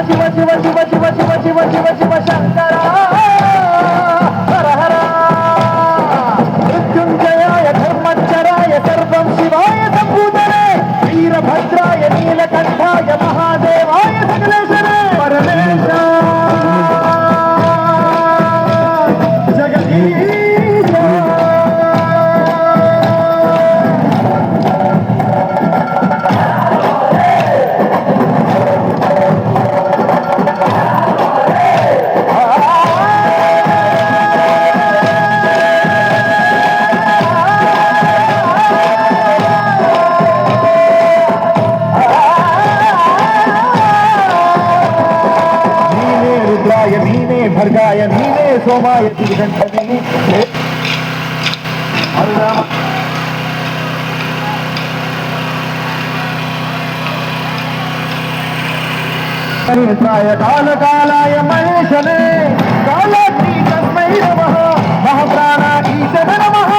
ಶಿವ ಶಿವ ಶಿವ ಶಿವ ಶಿವ ಶಿವ ಶಿವ ಶಿವ ಶಂಕರ ಹರ ಹರ ಮೃತ್ಯುಂಜಯಾಯ ಧರ್ಮಚ್ಚರಾಯ ಸರ್ವಂ ಶಿವಾಯ ಸಂಭೂತನೆ ವೀರಭದ್ರಾಯ ನೀಲಕಂಠಾಯ ಮಹಾದೇವಾಯ ಸಕಲೇಶನೇ ಪರಮೇಶ ಜಗದೀಶ भर्गाय नीने सोमाय दिगंधने नेत्राय कालकालाय महेशने कालाग्नि तस्मै नमः महाप्राणाधीशने नमः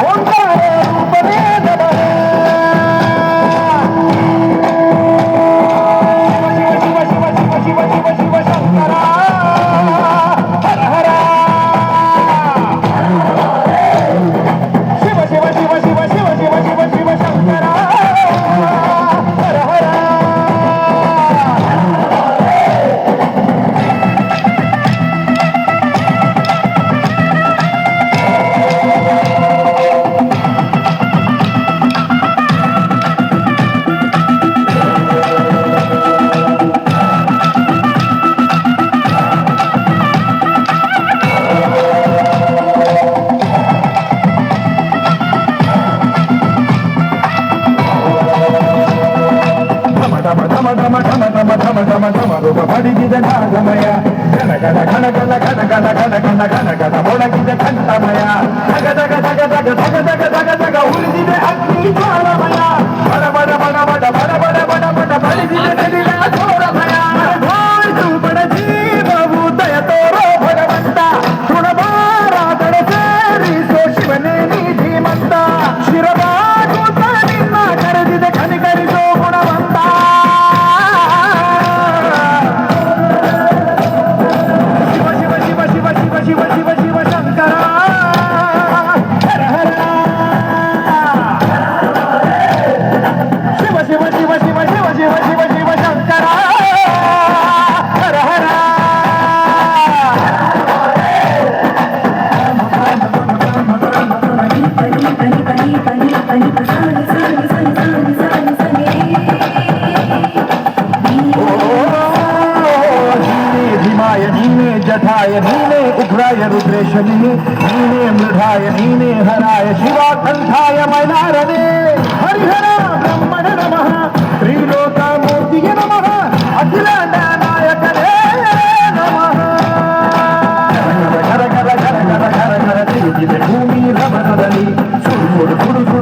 ओंकार रूपने नमः शिव शिव शिव शिव शिव शिव शिव शंकरा ಬಡಿಗಿದ ನಾಗಮಯ ಗಣಗಣ ಗಣಗಣ ಗಣಗಣ ಗಣಗಣ ಗಣಗಣ ಮೊಳಗಿದ ಕಂಠಮಯ ದಗ ದಗ ದಗ ದಗ ದಗ ದಗ ದಗ ದಗ ಉಳಿದಿದೆ ಅಗ್ನಿ ಜ್ವಾಲಮಯ ಬಡ ಬಡ ಬಡ ಬಡ ಬಡ ಬಡ ಬಡ ಬಡ ಬಳಿದಿದೆ ನದಿಗಳ ಘೋರಮಯ ಬಡ ಜೀವವು ದಯ ತೋರೋ ಭಗವಂತ ಗುಣಬಾರಾದಡ ಸೇರಿಸೋ ಶಿವನೇ ನೀ ಧೀಮಂತ ಶಿರವಾಗುತ್ತ ನಿನ್ನ ಕರೆದಿದೆ ಕನಿಕರಿಸೋ ಗುಣವಂತ ಶಿವ ಶಿವ ಶಿವ ಶಂಕರ ಹರ ಹರ ಶಿವ ಶಿವ ಶಿವ ಶಿವ ಶಿವ ಶಿವ ಶಿವ ಶಿವ ಶಂಕರ ಹರ ಹರ नीने जठाय नीने उग्राय रुद्रेशने नीने मृधाय नीने हराय शिवाकंठाय मैलारने हरिहर ब्रह्मण नमः त्रिलोकमूर्तिये नमः अखिल नायकने नमः घर घर घर घर घर घर घर तिरुगिದೆ ಭೂಮಿ ರಮಣದಲ್ಲಿ ಸುಡು ಸುಡು ಸುಡು